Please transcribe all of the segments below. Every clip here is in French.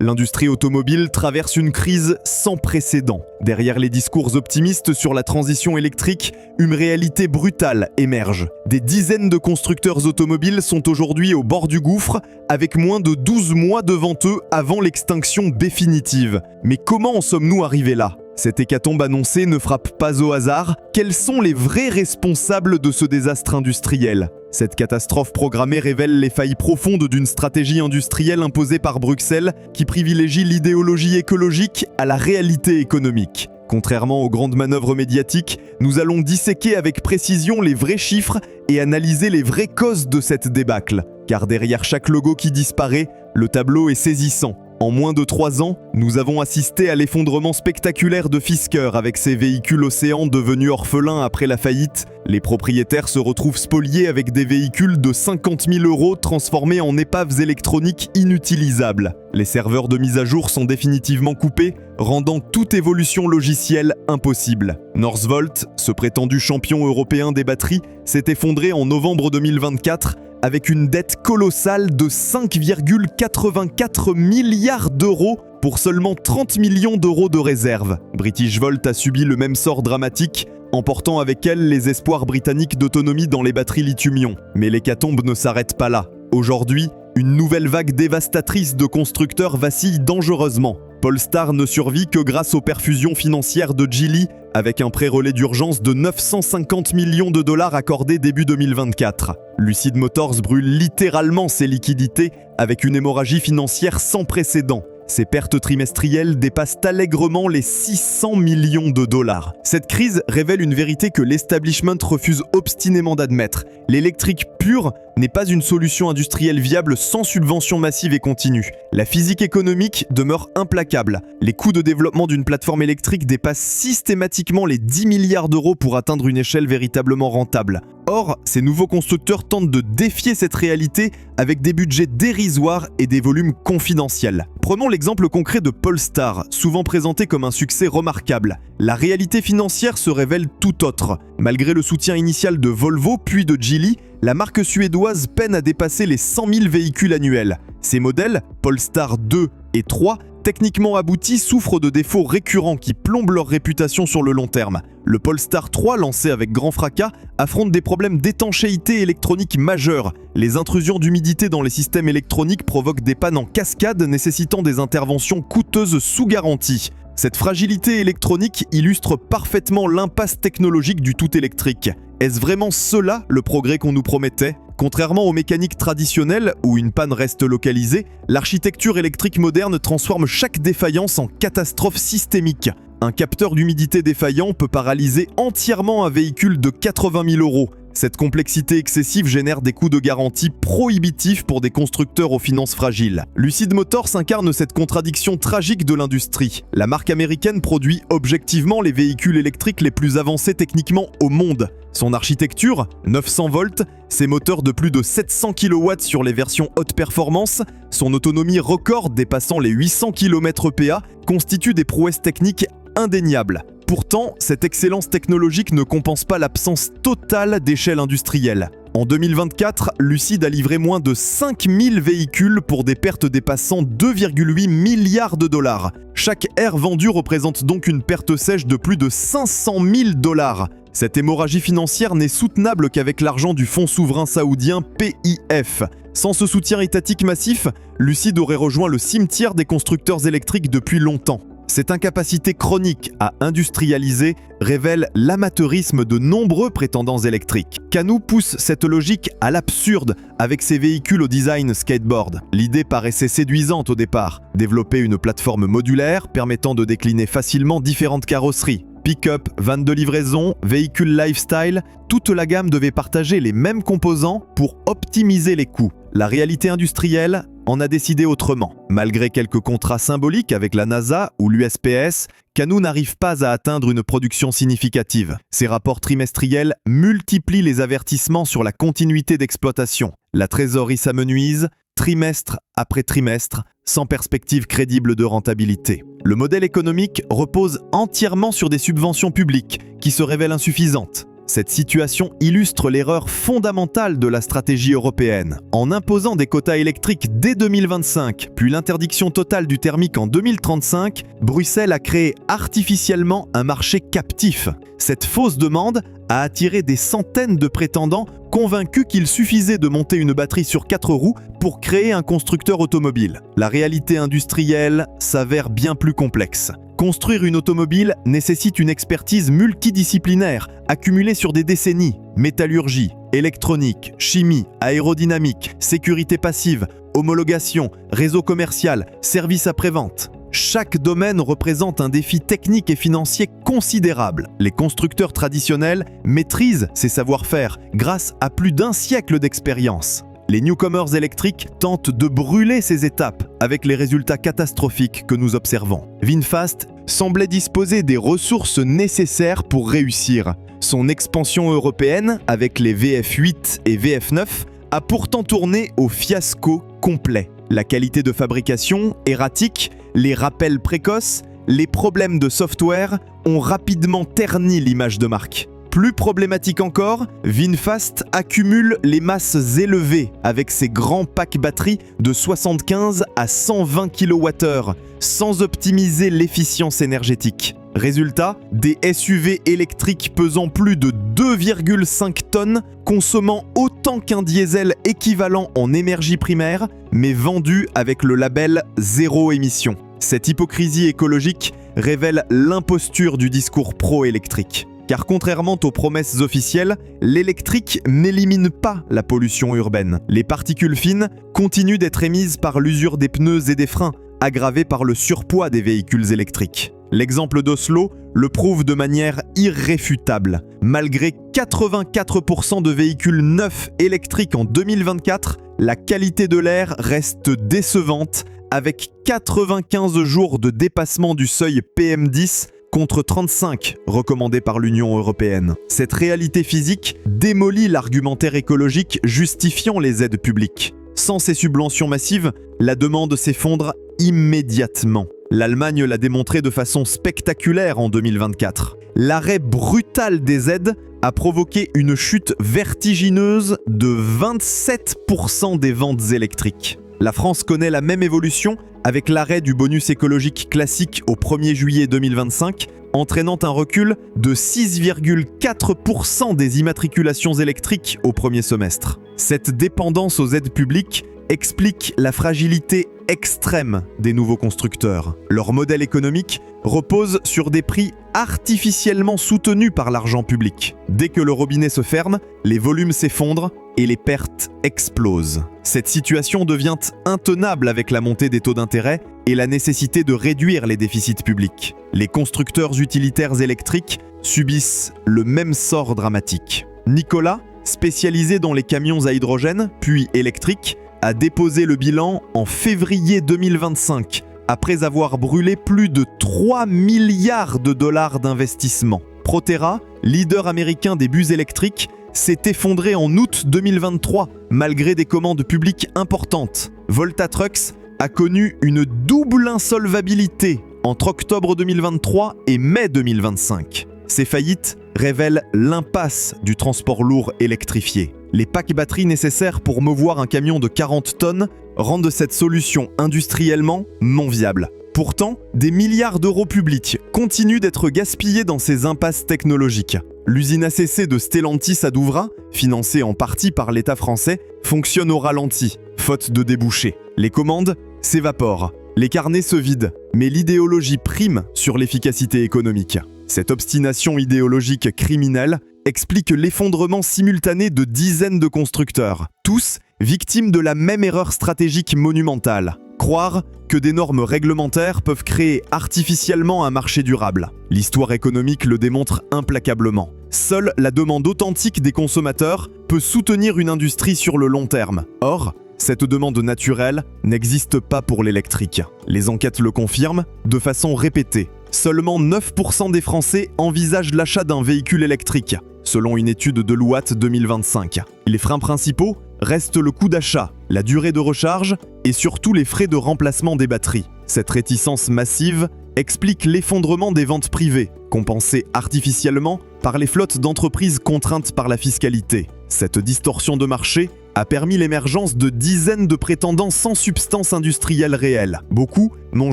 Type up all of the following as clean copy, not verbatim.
L'industrie automobile traverse une crise sans précédent. Derrière les discours optimistes sur la transition électrique, une réalité brutale émerge. Des dizaines de constructeurs automobiles sont aujourd'hui au bord du gouffre, avec moins de 12 mois devant eux avant l'extinction définitive. Mais comment en sommes-nous arrivés là ? Cette hécatombe annoncée ne frappe pas au hasard. Quels sont les vrais responsables de ce désastre industriel ? Cette catastrophe programmée révèle les failles profondes d'une stratégie industrielle imposée par Bruxelles qui privilégie l'idéologie écologique à la réalité économique. Contrairement aux grandes manœuvres médiatiques, nous allons disséquer avec précision les vrais chiffres et analyser les vraies causes de cette débâcle. Car derrière chaque logo qui disparaît, le tableau est saisissant. En moins de 3 ans, nous avons assisté à l'effondrement spectaculaire de Fisker avec ses véhicules Océan devenus orphelins après la faillite. Les propriétaires se retrouvent spoliés avec des véhicules de 50 000 € transformés en épaves électroniques inutilisables. Les serveurs de mise à jour sont définitivement coupés, rendant toute évolution logicielle impossible. Northvolt, ce prétendu champion européen des batteries, s'est effondré en novembre 2024 avec une dette colossale de 5,84 milliards d'euros pour seulement 30 millions d'euros de réserve. Britishvolt a subi le même sort dramatique, emportant avec elle les espoirs britanniques d'autonomie dans les batteries lithium-ion. Mais l'hécatombe ne s'arrête pas là. Aujourd'hui, une nouvelle vague dévastatrice de constructeurs vacille dangereusement. Polestar ne survit que grâce aux perfusions financières de Geely, avec un prêt-relais d'urgence de 950 millions de dollars accordé début 2024. Lucid Motors brûle littéralement ses liquidités avec une hémorragie financière sans précédent. Ses pertes trimestrielles dépassent allègrement les 600 millions de dollars. Cette crise révèle une vérité que l'establishment refuse obstinément d'admettre. L'électrique pure n'est pas une solution industrielle viable sans subvention massive et continue. La physique économique demeure implacable. Les coûts de développement d'une plateforme électrique dépassent systématiquement les 10 milliards d'euros pour atteindre une échelle véritablement rentable. Or, ces nouveaux constructeurs tentent de défier cette réalité avec des budgets dérisoires et des volumes confidentiels. Prenons l'exemple concret de Polestar, souvent présenté comme un succès remarquable. La réalité financière se révèle tout autre. Malgré le soutien initial de Volvo puis de Geely, la marque suédoise peine à dépasser les 100 000 véhicules annuels. Ces modèles, Polestar 2 et 3, techniquement aboutis, souffrent de défauts récurrents qui plombent leur réputation sur le long terme. Le Polestar 3, lancé avec grand fracas, affronte des problèmes d'étanchéité électronique majeurs. Les intrusions d'humidité dans les systèmes électroniques provoquent des pannes en cascade nécessitant des interventions coûteuses sous garantie. Cette fragilité électronique illustre parfaitement l'impasse technologique du tout électrique. Est-ce vraiment cela le progrès qu'on nous promettait ? Contrairement aux mécaniques traditionnelles, où une panne reste localisée, l'architecture électrique moderne transforme chaque défaillance en catastrophe systémique. Un capteur d'humidité défaillant peut paralyser entièrement un véhicule de 80 000 €. Cette complexité excessive génère des coûts de garantie prohibitifs pour des constructeurs aux finances fragiles. Lucid Motors incarne cette contradiction tragique de l'industrie. La marque américaine produit objectivement les véhicules électriques les plus avancés techniquement au monde. Son architecture, 900 volts, ses moteurs de plus de 700 kW sur les versions haute performance, son autonomie record dépassant les 800 km/h constituent des prouesses techniques indéniables. Pourtant, cette excellence technologique ne compense pas l'absence totale d'échelle industrielle. En 2024, Lucid a livré moins de 5000 véhicules pour des pertes dépassant 2,8 milliards de dollars. Chaque aire vendue représente donc une perte sèche de plus de 500 000 $. Cette hémorragie financière n'est soutenable qu'avec l'argent du fonds souverain saoudien PIF. Sans ce soutien étatique massif, Lucid aurait rejoint le cimetière des constructeurs électriques depuis longtemps. Cette incapacité chronique à industrialiser révèle l'amateurisme de nombreux prétendants électriques. Canoo pousse cette logique à l'absurde avec ses véhicules au design skateboard. L'idée paraissait séduisante au départ, développer une plateforme modulaire permettant de décliner facilement différentes carrosseries. Pick-up, van de livraison, véhicules lifestyle, toute la gamme devait partager les mêmes composants pour optimiser les coûts. La réalité industrielle en a décidé autrement. Malgré quelques contrats symboliques avec la NASA ou l'USPS, Canoo n'arrive pas à atteindre une production significative. Ses rapports trimestriels multiplient les avertissements sur la continuité d'exploitation. La trésorerie s'amenuise, trimestre après trimestre, sans perspective crédible de rentabilité. Le modèle économique repose entièrement sur des subventions publiques qui se révèlent insuffisantes. Cette situation illustre l'erreur fondamentale de la stratégie européenne. En imposant des quotas électriques dès 2025, puis l'interdiction totale du thermique en 2035, Bruxelles a créé artificiellement un marché captif. Cette fausse demande a attiré des centaines de prétendants convaincus qu'il suffisait de monter une batterie sur 4 roues pour créer un constructeur automobile. La réalité industrielle s'avère bien plus complexe. Construire une automobile nécessite une expertise multidisciplinaire, accumulée sur des décennies. Métallurgie, électronique, chimie, aérodynamique, sécurité passive, homologation, réseau commercial, service après-vente. Chaque domaine représente un défi technique et financier considérable. Les constructeurs traditionnels maîtrisent ces savoir-faire grâce à plus d'un siècle d'expérience. Les newcomers électriques tentent de brûler ces étapes avec les résultats catastrophiques que nous observons. VinFast semblait disposer des ressources nécessaires pour réussir. Son expansion européenne, avec les VF8 et VF9, a pourtant tourné au fiasco complet. La qualité de fabrication erratique, les rappels précoces, les problèmes de software ont rapidement terni l'image de marque. Plus problématique encore, VinFast accumule les masses élevées avec ses grands packs batteries de 75 à 120 kWh, sans optimiser l'efficience énergétique. Résultat, des SUV électriques pesant plus de 2,5 tonnes, consommant autant qu'un diesel équivalent en énergie primaire, mais vendus avec le label zéro émission. Cette hypocrisie écologique révèle l'imposture du discours pro-électrique. Car contrairement aux promesses officielles, l'électrique n'élimine pas la pollution urbaine. Les particules fines continuent d'être émises par l'usure des pneus et des freins, aggravée par le surpoids des véhicules électriques. L'exemple d'Oslo le prouve de manière irréfutable. Malgré 84% de véhicules neufs électriques en 2024, la qualité de l'air reste décevante avec 95 jours de dépassement du seuil PM10 contre 35 recommandés par l'Union européenne. Cette réalité physique démolit l'argumentaire écologique justifiant les aides publiques. Sans ces subventions massives, la demande s'effondre immédiatement. L'Allemagne l'a démontré de façon spectaculaire en 2024. L'arrêt brutal des aides a provoqué une chute vertigineuse de 27% des ventes électriques. La France connaît la même évolution avec l'arrêt du bonus écologique classique au 1er juillet 2025, entraînant un recul de 6,4% des immatriculations électriques au premier semestre. Cette dépendance aux aides publiques explique la fragilité extrême des nouveaux constructeurs. Leur modèle économique repose sur des prix artificiellement soutenus par l'argent public. Dès que le robinet se ferme, les volumes s'effondrent et les pertes explosent. Cette situation devient intenable avec la montée des taux d'intérêt et la nécessité de réduire les déficits publics. Les constructeurs utilitaires électriques subissent le même sort dramatique. Nicolas, spécialisé dans les camions à hydrogène, puis électriques, a déposé le bilan en février 2025, après avoir brûlé plus de 3 milliards de dollars d'investissement. Proterra, leader américain des bus électriques, s'est effondré en août 2023, malgré des commandes publiques importantes. Volta Trucks a connu une double insolvabilité entre octobre 2023 et mai 2025. Ces faillites révèlent l'impasse du transport lourd électrifié. Les packs batteries nécessaires pour mouvoir un camion de 40 tonnes rendent cette solution industriellement non viable. Pourtant, des milliards d'euros publics continuent d'être gaspillés dans ces impasses technologiques. L'usine ACC de Stellantis à Douvrin, financée en partie par l'État français, fonctionne au ralenti, faute de débouchés. Les commandes s'évaporent, les carnets se vident, mais l'idéologie prime sur l'efficacité économique. Cette obstination idéologique criminelle explique l'effondrement simultané de dizaines de constructeurs, tous victimes de la même erreur stratégique monumentale. Croire que des normes réglementaires peuvent créer artificiellement un marché durable. L'histoire économique le démontre implacablement. Seule la demande authentique des consommateurs peut soutenir une industrie sur le long terme. Or, cette demande naturelle n'existe pas pour l'électrique. Les enquêtes le confirment de façon répétée. Seulement 9% des Français envisagent l'achat d'un véhicule électrique, selon une étude de Louat 2025. Les freins principaux restent le coût d'achat, la durée de recharge et surtout les frais de remplacement des batteries. Cette réticence massive explique l'effondrement des ventes privées, compensée artificiellement par les flottes d'entreprises contraintes par la fiscalité. Cette distorsion de marché a permis l'émergence de dizaines de prétendants sans substance industrielle réelle. Beaucoup n'ont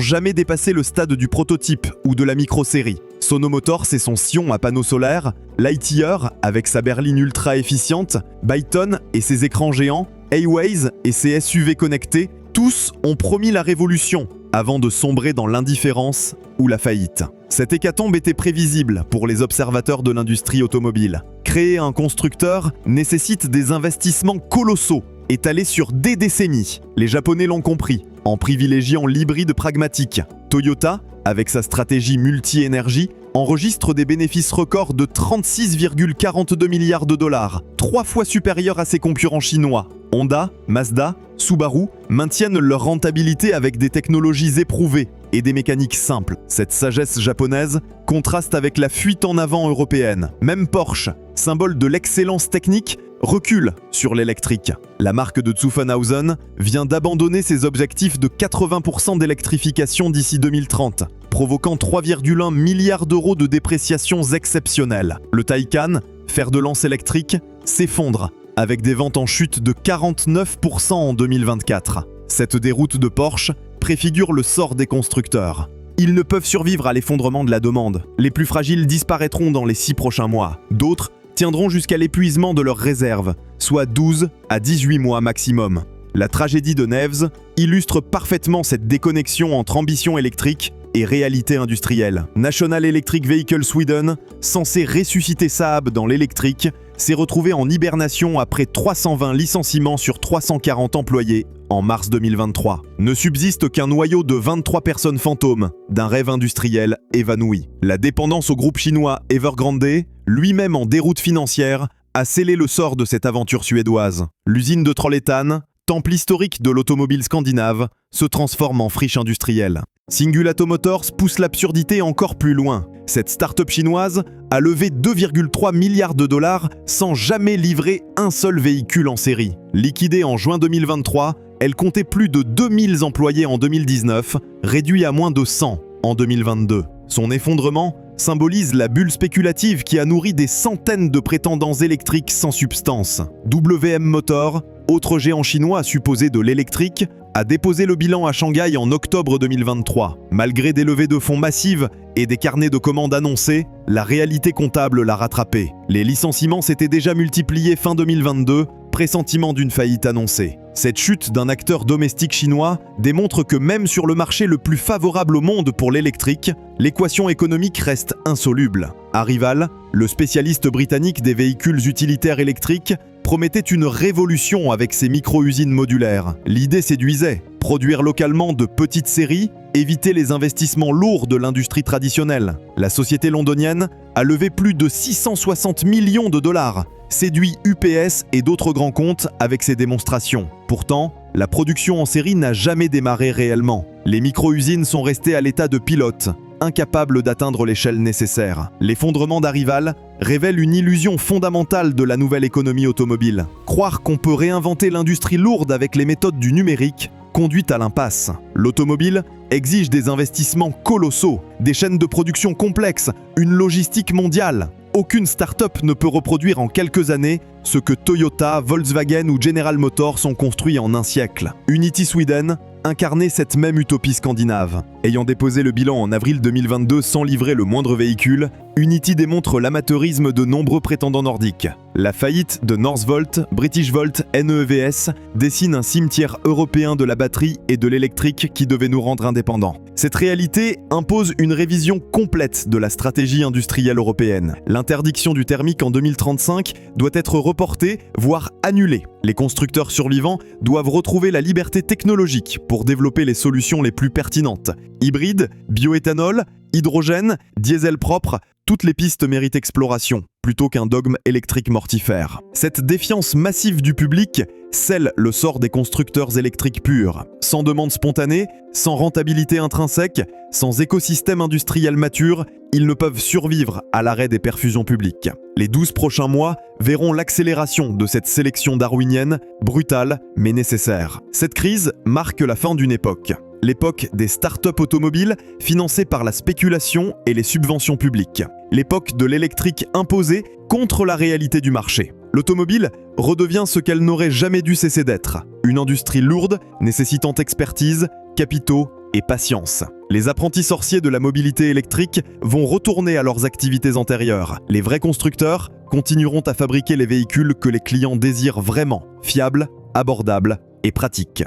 jamais dépassé le stade du prototype ou de la microsérie. Sono Motors et son Sion à panneaux solaires, Lightyear avec sa berline ultra efficiente, Byton et ses écrans géants, Aways et ses SUV connectés, tous ont promis la révolution avant de sombrer dans l'indifférence ou la faillite. Cette hécatombe était prévisible pour les observateurs de l'industrie automobile. Créer un constructeur nécessite des investissements colossaux, étalés sur des décennies. Les Japonais l'ont compris, en privilégiant l'hybride pragmatique. Toyota, avec sa stratégie multi-énergie, enregistre des bénéfices records de 36,42 milliards de dollars, 3 fois supérieurs à ses concurrents chinois. Honda, Mazda, Subaru maintiennent leur rentabilité avec des technologies éprouvées et des mécaniques simples. Cette sagesse japonaise contraste avec la fuite en avant européenne. Même Porsche, symbole de l'excellence technique, recule sur l'électrique. La marque de Zuffenhausen vient d'abandonner ses objectifs de 80% d'électrification d'ici 2030, provoquant 3,1 milliards d'euros de dépréciations exceptionnelles. Le Taycan, fer de lance électrique, s'effondre avec des ventes en chute de 49% en 2024. Cette déroute de Porsche préfigure le sort des constructeurs. Ils ne peuvent survivre à l'effondrement de la demande. Les plus fragiles disparaîtront dans les 6 prochains mois. D'autres tiendront jusqu'à l'épuisement de leurs réserves, soit 12 à 18 mois maximum. La tragédie de Neves illustre parfaitement cette déconnexion entre ambition électrique et réalité industrielle. National Electric Vehicle Sweden, censé ressusciter Saab dans l'électrique, s'est retrouvé en hibernation après 320 licenciements sur 340 employés en mars 2023. Ne subsiste qu'un noyau de 23 personnes fantômes d'un rêve industriel évanoui. La dépendance au groupe chinois Evergrande, lui-même en déroute financière, a scellé le sort de cette aventure suédoise. L'usine de Trollhättan, temple historique de l'automobile scandinave, se transforme en friche industrielle. Singulato Motors pousse l'absurdité encore plus loin. Cette start-up chinoise a levé 2,3 milliards de dollars sans jamais livrer un seul véhicule en série. Liquidée en juin 2023, elle comptait plus de 2000 employés en 2019, réduit à moins de 100 en 2022. Son effondrement symbolise la bulle spéculative qui a nourri des centaines de prétendants électriques sans substance. WM Motor, autre géant chinois supposé de l'électrique, a déposé le bilan à Shanghai en octobre 2023. Malgré des levées de fonds massives et des carnets de commandes annoncés, la réalité comptable l'a rattrapé. Les licenciements s'étaient déjà multipliés fin 2022, pressentiment d'une faillite annoncée. Cette chute d'un acteur domestique chinois démontre que même sur le marché le plus favorable au monde pour l'électrique, l'équation économique reste insoluble. Arrival, le spécialiste britannique des véhicules utilitaires électriques, promettait une révolution avec ses micro-usines modulaires. L'idée séduisait. Produire localement de petites séries, éviter les investissements lourds de l'industrie traditionnelle. La société londonienne a levé plus de 660 millions de dollars, séduit UPS et d'autres grands comptes avec ses démonstrations. Pourtant, la production en série n'a jamais démarré réellement. Les micro-usines sont restées à l'état de pilote, incapables d'atteindre l'échelle nécessaire. L'effondrement d'Arrival révèle une illusion fondamentale de la nouvelle économie automobile. Croire qu'on peut réinventer l'industrie lourde avec les méthodes du numérique conduit à l'impasse. L'automobile exige des investissements colossaux, des chaînes de production complexes, une logistique mondiale. Aucune start-up ne peut reproduire en quelques années ce que Toyota, Volkswagen ou General Motors ont construit en un siècle. Unity Sweden incarnait cette même utopie scandinave. Ayant déposé le bilan en avril 2022 sans livrer le moindre véhicule, Unity démontre l'amateurisme de nombreux prétendants nordiques. La faillite de Northvolt, Britishvolt, NEVS dessine un cimetière européen de la batterie et de l'électrique qui devait nous rendre indépendants. Cette réalité impose une révision complète de la stratégie industrielle européenne. L'interdiction du thermique en 2035 doit être reportée, voire annulée. Les constructeurs survivants doivent retrouver la liberté technologique pour développer les solutions les plus pertinentes. Hybride, bioéthanol, hydrogène, diesel propre, toutes les pistes méritent exploration, plutôt qu'un dogme électrique mortifère. Cette défiance massive du public scelle le sort des constructeurs électriques purs. Sans demande spontanée, sans rentabilité intrinsèque, sans écosystème industriel mature, ils ne peuvent survivre à l'arrêt des perfusions publiques. Les 12 prochains mois verront l'accélération de cette sélection darwinienne, brutale mais nécessaire. Cette crise marque la fin d'une époque. l'époque des start-up automobiles financées par la spéculation et les subventions publiques. L'époque de l'électrique imposée contre la réalité du marché. L'automobile redevient ce qu'elle n'aurait jamais dû cesser d'être, une industrie lourde nécessitant expertise, capitaux et patience. Les apprentis sorciers de la mobilité électrique vont retourner à leurs activités antérieures. Les vrais constructeurs continueront à fabriquer les véhicules que les clients désirent vraiment, fiables, abordables et pratiques.